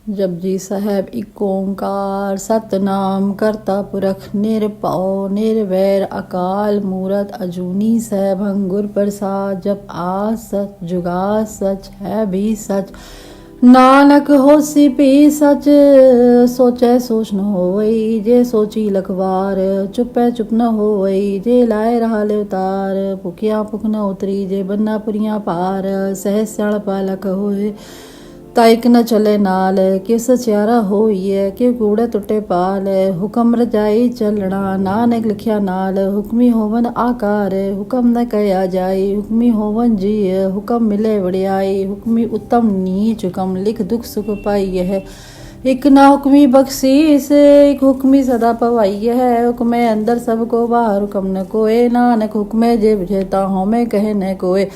जपजी साहिब एक ओंकार सतनाम करता पुरख निरभਉ निरवैर अकाल मूरत अजूनी सैभं गुर प्रसाद। जप आ सच जुगा सच है भी सच नानक होसी भी सच। सोचै सोच न होवई जे सोची लखवार चुपै चुप न होवई जे लाए रहा ले उतार। भुखिया भुख न उतरी जे बन्ना पुरियां पार सहज सियाणपा लख होए ताइक न चले नाल कि सचियारा होइए कि कूड़े टुटे पाल। हुक्म रजाई चलना नानक लिखिया नाल हुक्मी होवन आकार हुक्म न कया जाई हुक्मी होवन जी हुक्म मिले वड़ियाई। हुक्मी उत्तम नीच हुक्म लिख दुख सुख पाई है एक ना हुक्मी बख्शीस एक हुक्मी सदा पवाई है। हुक्मे अंदर सबको बाहर हुक्म न कोए नानक हुक्मे जे बुझेता होमे कहे न कोए।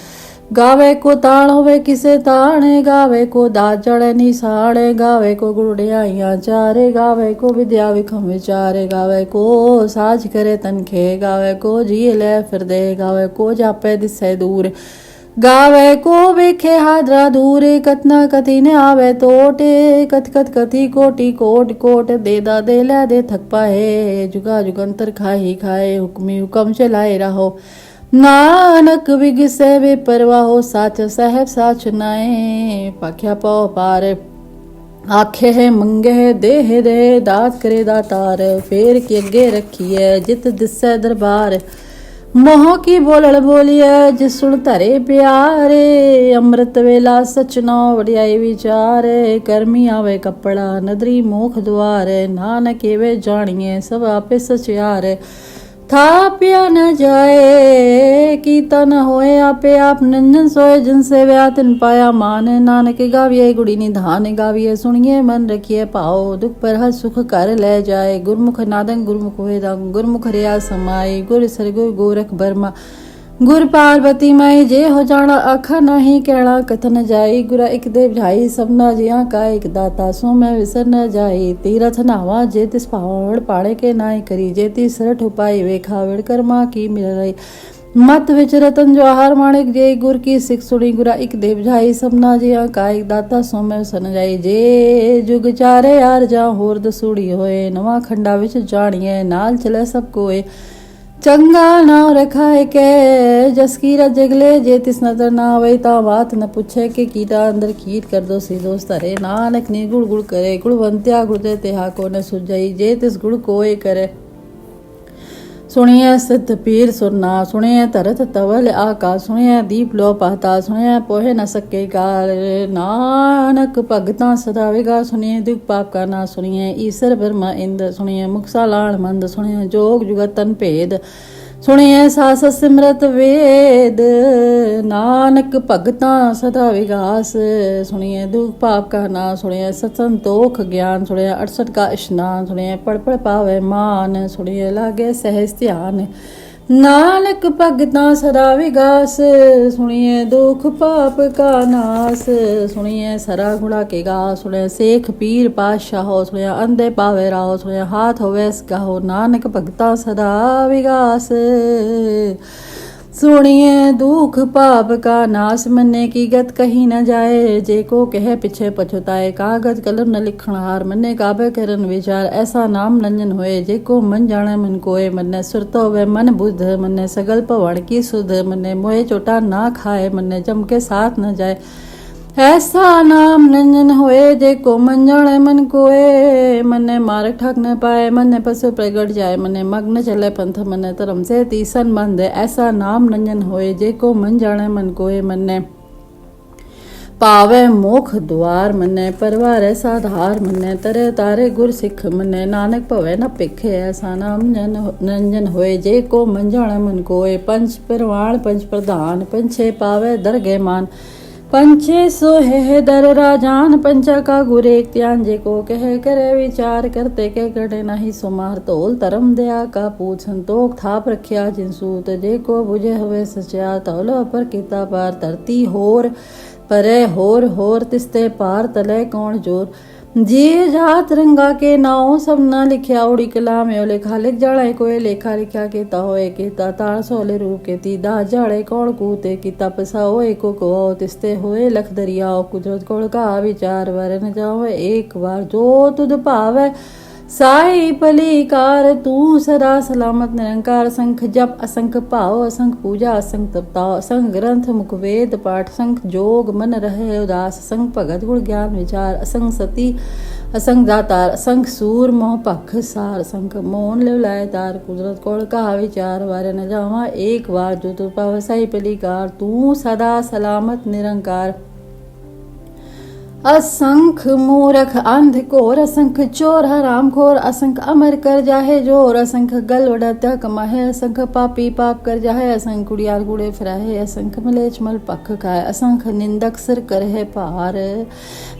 गावे को ताण होवे किसे ताणे गावे को दाजड़ निसाणे गावे को गुड़ियाइयाँ चारे गावे को विद्या विखम विचारे गावे को साज करे तनखे गावे को जी ले फिर दे गावे को जापे दिसे दूर गावे को वेखे हादरा दूर। कतना कति ने आवे तोटे कथ कथ कथी कोटि कोट कोट दे दा दे लै दे थक पाए जुगा जुगंतर खाए खाए हुक्मी हुक्म चलाए रहो नानक विगसे वे परवाहो साच साहेब साच नाए। पाख्या पौ पार आखे है मंगे है देह दे दात करे दातार फेर के अगे रखिए जित दिसे दरबार। मोह की बोलड़ बोलिए जिस सुन धरे प्यारे अमृत वेला सचना वड़ियाई विचारे। कर्मी आवे कपड़ा नदरी मोख द्वार नानक वे जानिए सब आपे सचियार। था पिया न जाए कीता न होए आपे आप नंजन सोए जिनसे व्या तिन पाया मान। नानक गाविए गुड़ी निधान गाविए सुनिए मन रखिए पाओ दुख पर हर सुख कर ले जाए। गुरमुख नादन गुरमुख होए दंग गुरमुख रिया समाए गुर सरगुर गोरख बर्मा गुर पार्वती माई जे हो जाना आखा नहीं कहना कथन जाई। गुरा एक देव भाई सबना जिया का एक दाता सो मैं विसर न जाई। तीरथ नावा जे तिस पहाड़ पाड़े के नाई करी जे ती सरठ उपाई वे खावड़ कर्मा की मिल रही। मत विच रतन जवाहर माणिक जे गुर की सिख सुनी गुरा एक देव भाई सबना जिया का एक दाता सो मैं विसर न जाई। जे जुग चारे यार जा होर दसूड़ी होए नवा खंडा विच जानिए नाल चले सब कोए। चंगा नाव रखाए के जसकीरा जगले जे तिस नजर ना आवे ता बात न पूछे के कीटा अंदर कीट कर दो सी दोस्त हरे। नानक ने गुड़ गुड़ करे गुणवंत्या गुड़ देते हा को न सुझाई जे तिस गुड़ कोय करे। सुनिए सिद्ध पीर सुरना सुनिए तरत तवल आका सुनिए दीप लो पाता सुनिए पोहे न सके गाल। नानक भगता सदा विगा सुनिए दुख पाप का ना सुनिए ईश्वर ब्रह्मा इंद्र सुनिए मुक्सा लाण मंद सुनिए जोग जुगतन भेद सुनिए सास सिमरत वेद। नानक भगता सदा विगास सुनिए दुख पाप का ना सुनिए सत्संतोख ज्ञान सुनिए 68 का स्नान सुनिए पढ़ पढ़ पावे मान सुनिए लागे सहज ध्यान। नानक भगता सदा विगास सुनिए दुख पाप का नास सुनिए सरा गुणा के गा सुनिए शेख पीर पातशाह हो सुनिए अंधे पावे राहो सुनिए हाथ होवे गाहो। नानक भगता सदा विगास सुनिए दुख पाप का नाश मन्ने की गत कहीं न जाए। जे को कहे पीछे पछुताए कागज कलम न लिखण हार मन्ने काबे करन विचार। ऐसा नाम नंजन होए जे को मन जाने मन कोय मन्ने सुरत होवे मन बुद्ध मन्ने सगल पवण की सुध। मन्ने मोए चोटा ना खाए मन्ने जम के साथ न जाए। ऐसा नाम नंजन होए जे को मन जाने मन कोए मन्ने मार ठग न पाए मन्ने पशु प्रगट जाए। मन्ने मग्न चले पंथ मन्ने धर्म से तीसन बंद। ऐसा नाम नंजन होए जे को मन जाने मन कोए मन्ने पावे मोख द्वार। मन्ने परवार साधार मन्ने तरे तारे गुर सिख मन्ने नानक भवे न भिखे। ऐसा नाम नंजन होए जे को मन जाने मन कोए। पंच परवान पंच प्रधान पंचे पावे दरगे मान। पंचे सोहे दर राजान पंचा का गुर एक त्यान जे को कहे करे विचार करते के कटे नहीं सुमार। तोल धर्म दया का पूछ संतोख थाप रखिया जिनसूत जे को बुझे हुए सचा। तौलो पर किता पार धरती होर परे होर होर तिस्ते पार तले कौन जोर। जी जात रंगा के नाव सब ना लिखिया उड़ी कला में लेखा लिख जाड़े कोई लेखा लिखा के होए के तार सोले रू के ती दा जाड़े कौन कूते की तपसा होए को तिस्ते होए लख दरियाओ कुदरत कोड़ का विचार वर न जाओ एक बार जो तुद पावे साई पलीकार तू सदा सलामत निरंकार संख जप असंख पाओ असंख पूजा असंख तपताओ असंख ग्रंथ मुख वेद पाठ असंख जोग मन रहे उदास असंख भगत गुण ज्ञान विचार असंख सती असंख दातार असंख सूर मोह पख सार असंख मोहन लिवलाय तार कुदरत कोड़ का विचार वारे न जावा एक बार जो तू पाओ साई पलीकार तू सदा सलामत निरंकार असंख मूरख अंध कोर असंख चोर हराम खोर असंख अमर कर जाहे जोर असंख गल उड़ात्या कमाहे असंख पापी पाप कर जाहे असंख कुड़ियार गुड़े फिराहे असंख मलेच मल पख खाए असंख निंदक सिर करे पार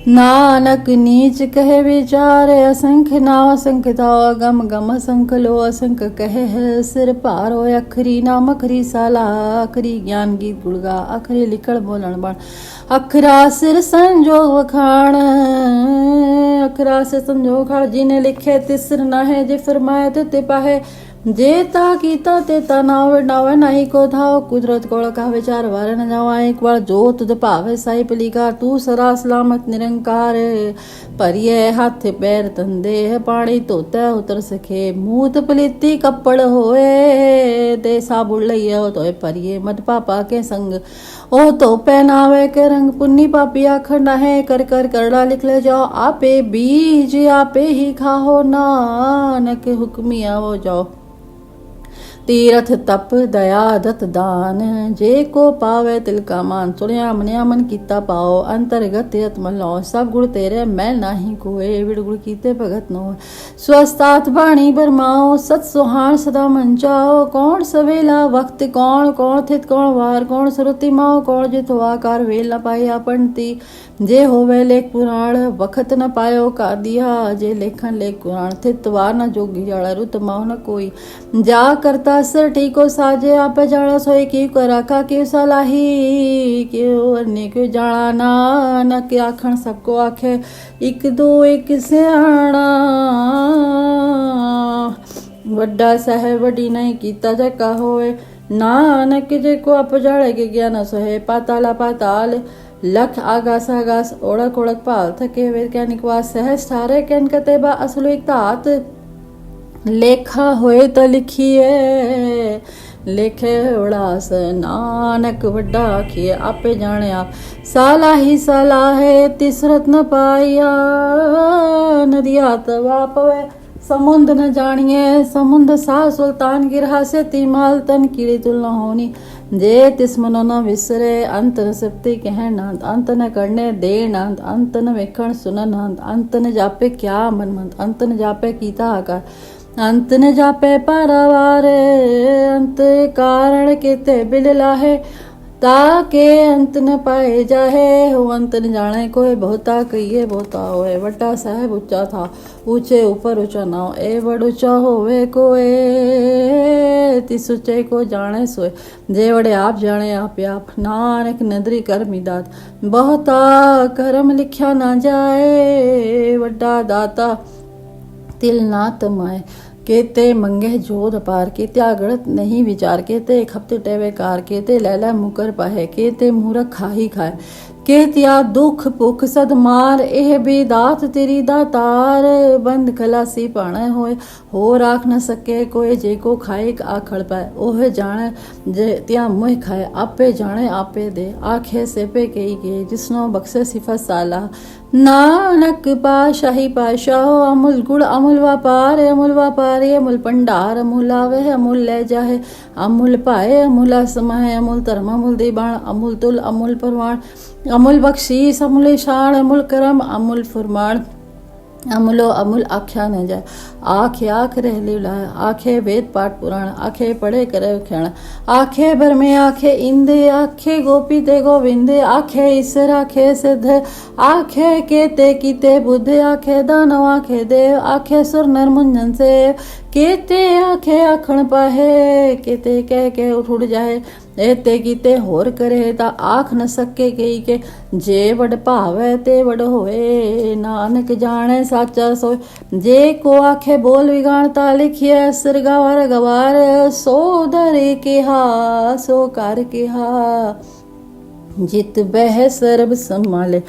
नानक नीच कहे विचार असंख नाव असंख ताव गम गम असंख लो असंख कहे है सिर पार हो अखरी नाम अखरी साला अखरी ज्ञान गीत गुड़गा अखरी लिखड़ बोलन बण अखरा सिर संजोग वखाण अखरा सिर संजोग खाड़ जिने लिखे तिसर ना है जे फरमाए ते पाहे जेता कीता तेता नावे नावे नाही को थाओ कुदरत कोड़ का विचार वारे न जावा एक बार जो तुद पावे साई पलीकार तू सदा सलामत निरंकार परिये हाथ पैर तंदे है पानी तोते उतर सके मूत पलीती कपड़ होए दे साबुड़ लइयो तो परिये मत पापा के संग ओ तो पहनावे के रंग पुन्नी पापी आखड़ है कर कर करड़ा लिख ले जाओ आपे बीज आपे ही खाओ नानक हुक्मी आवो जाओ तीरथ तप दया दत दान जे को पावे तिल का मान सुनिया मनिया मन कीता पाओ अंतर्गत तीरथ मन लो सब गुण तेरे मैं नाही कोए विड़ गुण कीते भगत नो स्वस्थात बाणी बरमाओ सत सुहान सदा मन जाओ कौन सवेला वक्त कौन कौन थित कौन वार कौन श्रुति माओ कौन जित आकार वेल न पाई आपंती जे होवे लेख पुराण वखत न पायो का दिया जे लेखन लेख पुराण थित वार न जोगी जाड़ा रुत माओ न कोई जा करता सर ठीको साजे आप जाड़ा सोई की को रखा क्यों सलाही क्यों अन्य क्यों जाड़ा ना के आखण सबको आखे एक दो एक सियाणा वड्डा साहेब वड्डी नहीं कीता जका होए नानक जे को आप जाड़े के ज्ञान सोहे पाताला पाताल लख आगास आगास ओड़क ओड़क पाल थके वे क्या निकवास सहज थारे कैन कतेबा असलो एक तात लेखा होए तो लिखिए लेखे उड़ास नानक वड्डा आखिए आपे जाने आप साला ही साला है तिसरत न पाया नदिया तवा पवे समुंद न जानिए समुंद सा सुल्तान गिरहा से तिमाल तन कीड़ी तुलना होनी जे तिस्मनो न विसरे अंत न सप्ति कह नांत अंत न करने दे नांत अंत न वेखण सुन नांत अंत न जापे क्या मन मंत अंत न जापे कीता आकार अंत न जापे पारावार अंत कारण केते बिलला है ताके अंत न पाए जाहे हो अंत न जाने कोई बहुता कहिए बहुता होए वटा साहेब ऊंचा था ऊंचे ऊपर ऊंचा ना हो ए बड़ ऊंचा होवे कोए तिस ऊंचे को जाने सोए जे वड़े आप जाने आप नानक नदरी कर्मी दात बहुता कर्म लिखा ना जाए वड्डा दाता तिल ना तमाए केते मंगे जोध पार केते आगड़त नहीं विचार केते एक हफ्ते टेवे कार केते लैला मुकर पाहे केते मूरख खाही खाए केतिया दुख पुख सद मार एह भी दात तेरी दातार बंद खलासी पाणे होए हो राख न सके कोई जे को खाए आखड़ पाए ओहे जाने जे त्या मुँह खाए आपे जाने आपे दे आखे से पे कही के जिसनो बख्शे सिफत साला नानक पाशाही पाशाह अमूल गुण अमूल व्यापार अमूल भंडार अमूल आवे अमूल ले जाहे अमूल पाए अमूला समाए अमूल धर्म अमूल दीबाण अमूल तुल अमूल परवाण अमूल बख्शीस अमूल शान अमूल करम अमूल फुरमाण अमूलो अमूल आख्या न जाए आखे आख रह लीला आखे वेद पाठ पुराण आखे पढ़े करे खेण आखे भर में आखे इंदे आखे गोपी ते गोविंदे आखे ईश्वर आखे सिद्ध आखे केते कीते बुद्ध आखे दानव आखे देव आखे सुर नर मुंजन से केते आखे आखण पाहे, केते कह के उठ जाए। एते कीते होर करे ता आख न सके कई के, जे वड भावे ते वड होए, नानक जाने साचा सोए। जे को आखे बोल विगाणता लिखिए, सिर गवार गवार, सो धरे केहा सो कर केहा। जित बह सरब संभाले,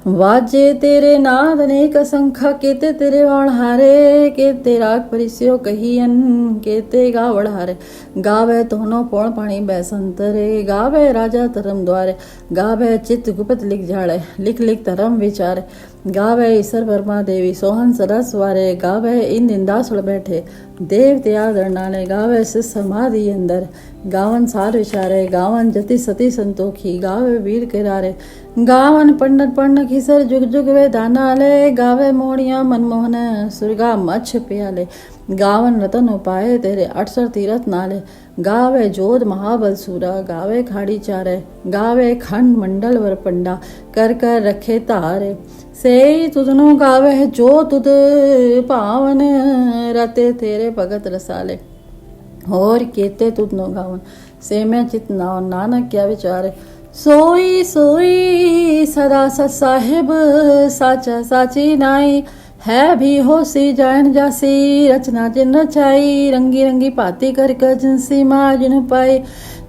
वाजे तेरे नाद अनेक असंख्या, केते तेरे वाण हारे, केते राग परिस्यो कहियन, केते गावड़ हारे। गावे तोनो पौण पाणी बैसंतरे, गावे राजा धर्म द्वारे, गावे चित गुप्त लिख जाड़े, लिख लिख धर्म विचारे। गावे ईश्वर वर्मा देवी सोहन सरस वारे, गावे इन इंदासुड़ बैठे देव त्याग नाले, गावे सिस समाधि अंदर, गावन सार विचारे, गावन जति सती संतोखी, गावे वीर किरारे। गावन पंडित पर्ण खिसर जुग जुग वे दानाले, गावे मोड़िया मनमोहन सुरगा मच्छ प्याले। गावन रतन उपाय तेरे 68 तीरथ नाले, गावे जोध महाबल सूरा, गावे खाड़ी चारे, गावे खंड मंडल वर पंडा, कर कर रखे तारे। से तुदनो गावे जो तुद पावन, रते तेरे भगत रसाले। और केते तुदनो गावन, से मैं चित नानक क्या विचारे। सोई सोई सदा सत साहिब, साचा साची नाई, है भी होसी जान जासी, रचना जिन रचाई। रंगी रंगी भाती कर जिनसी माँ जिन पाई,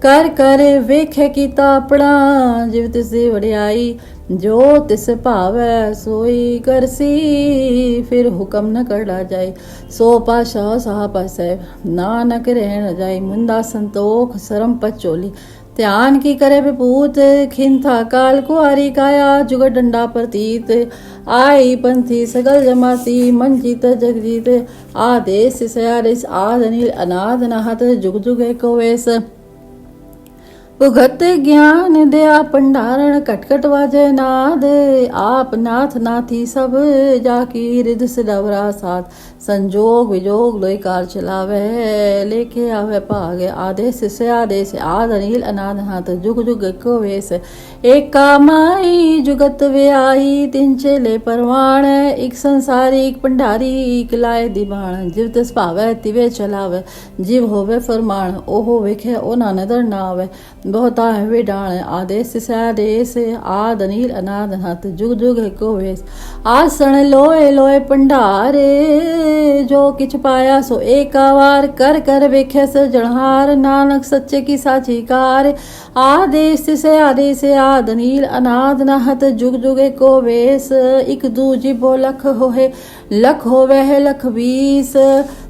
कर कर वेखे कीता अपना, जिव तिसदी वड़ियाई। जो तिस भावै सोई करसी, फिर हुक्म न करड़ा जाए। सो पाशाह साह पासै, नानक रहन जाए। मुंदा संतोख सरम पचोली, ध्यान की करे विभूत, खिंथा काल कुआरी काया, जुग डंडा प्रतीत। आई पंथी सगल जमाती, मन जीत जग जीत। आदेश सयादेश आद अनिल अनाद नाहत, जुग जुग एको वेश। भुगत ज्ञान दया भंडारण, कटकट वाजे नाद। आप नाथ नाथी सब, जाकी रिद सिदवरा साथ। संजोग विजोग लोई कार चलावे, लेके आवे भागे। आदेश से आदेश आद अनिल अनाद हाथ, जुग जुग एको वेश। एका माई जुगत वे आई, तिन चेले परवाण। एक संसारी एक भंडारी, एक लाए दीवाण। जिव तिस भावे तिवे चलावे, जिव होवे फरमान। ओहो वेखे ओ ना नदर ना आवे, बहुता है डाण। आदेश से आदेश आद अनिल अनाद हाथ, जुग जुग एको वेश। आसण लोए लोए भंडारे, जो किछ पाया सो एकावार। कर कर वेखे सजणहार, नानक सच्चे की साची कार। आदेश से आदेश आद अनिल अनाद नाहत, जुग जुग एको वेश। इक दूजी बो लख होहे, लख होवे है लख 20।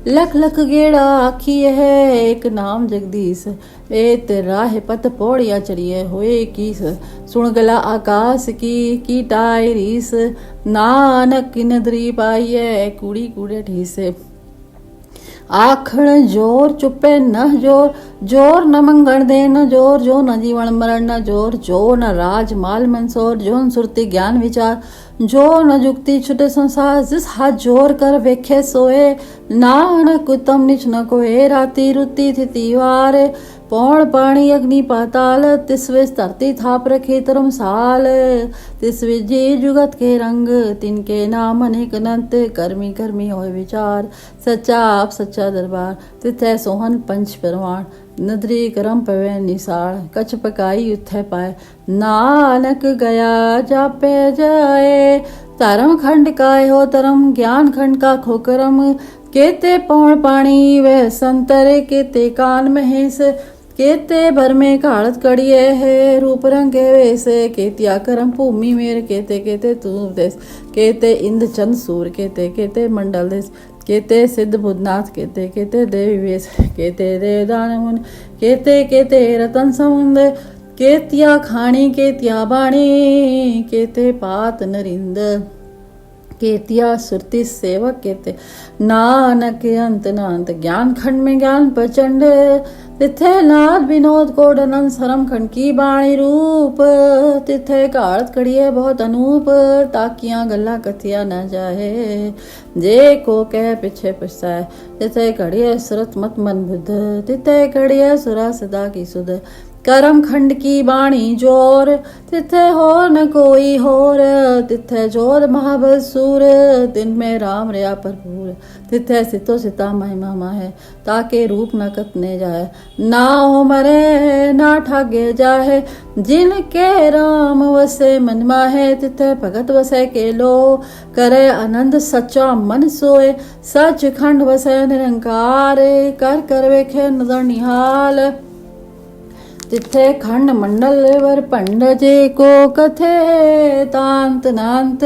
लख लख गेड़ा आखिए है, एक नाम जगदीश। एत राह पत पौड़िया चढ़िए होए कीस, सुन गला आकाश की टाई रीस। नानक की नदरी पाइये, कूड़ी कूड़े ठीसे। आखण जोर चुपे न जोर, जोर न मंगण दे न जोर। जो न जीवन मरण न जोर, जो न राज माल मंसोर। जो न सुरति ज्ञान विचार, जो न जुक्ति छुटे संसार। जिस हाथ जोर कर वेखे सोए, नानक उत्तम निच न कोए। राति रुति थिति वार, पौण पाणी अग्नि पाताल। तिस विच धरती थाप रखे धर्मसाल। तिस विच जी जुगत के रंग, तिनके नाम अनेक अनंत। कर्मी कर्मी होए विचार, सच्चा आप सच्चा दरबार। तिथै सोहन पंच परवान, नदरी करम पवे निसार। कछ पकाई उथे पाए, नानक गया जापे जाए। धर्म खंड काय हो धर्म, ज्ञान खंड का खो करम। केते पौण पाणी वह संतर, केते कान महेश। केते भर में काड़त कड़िए है, रूप रंग के वेसे। केतिया करम भूमि मेर, केते केते तू देश। केते इंद चंद सूर, केते केते मंडल देश। केते सिद्ध बुद्धनाथ, केते केते देवी वेश। केते देवदान मुन, केते केते रतन समुंद। केतिया खाणी केतिया बाणी, केते पात नरिंद। केतिया सुरति सेवक, केते नानक अंत नांत। ज्ञान खंड में ज्ञान प्रचंड, तिथे नाद विनोद कोडनन। सरम खंड की बाणी रूप, तिथे काड़त कड़िए बहुत अनूप। ताकिया गल्ला कथिया न जाए, जे को कह पीछे पछताए। तिथे कड़िए सुरत मत मन बुद्ध, तिथे कड़िए सुरा सदा की सुध। करम खंड की बाणी जोर, तिथे हो न कोई होर, तिथे जोर महाबल सूर, दिन में राम रया भरपूर, तिथे सितो सिता महिमा माहे, ताके रूप न कतने जाए, ना हो मरे ना ठागे जाहे, जिनके राम वसे मन माहे, तिथे भगत वसे के लो, करे आनंद सच्चा मन सोए, सच खंड वसे निरंकार, कर कर वेखे नजर निहाल, तिथे खंड मंडल वर पंड जे को कथे तांत नांत,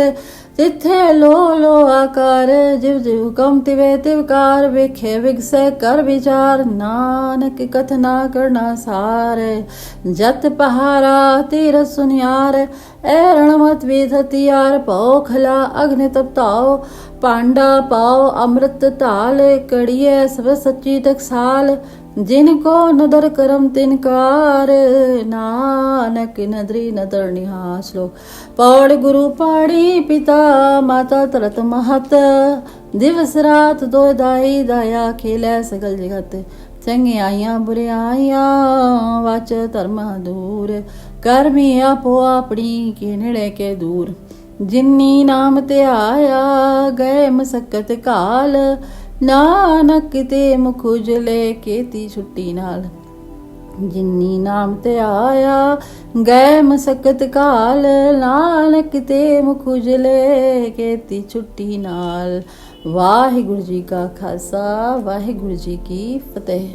तिथे लो लो आकार, जिव जिव कम तिवे तिवकार, विखे विगसे कर विचार, नानक कथना करना सार, जत पहारा तीर सुनियार, ए रणमत विध हथियार, पाओ खला अग्नि तपताओ, पांडा पाओ अमृत ताल, कड़िए सब सच्ची टकसाल, जिनको नदर करम तिनकार, नानक नदरी नदर निहार। श्लोक। पौड़ गुरु पाणी पिता माता तरत महत, दिवस रात दो दाई दाया खेलै सगल जगत, चंगियाइयां बुरियाइयां वाच धर्म दूर, कर्मी आपो अपनी के नेड़े के दूर, जिन्नी नाम ते आया गए मसक्कत काल, नानक किते मुख उजले केती छुट्टी नाल, जिन्नी नाम ते आया गए मसक्कत काल, नानक किते मुख उजले केती छुट्टी नाल। वाहिगुरु जी का खालसा, वाहिगुरु जी की फतेह।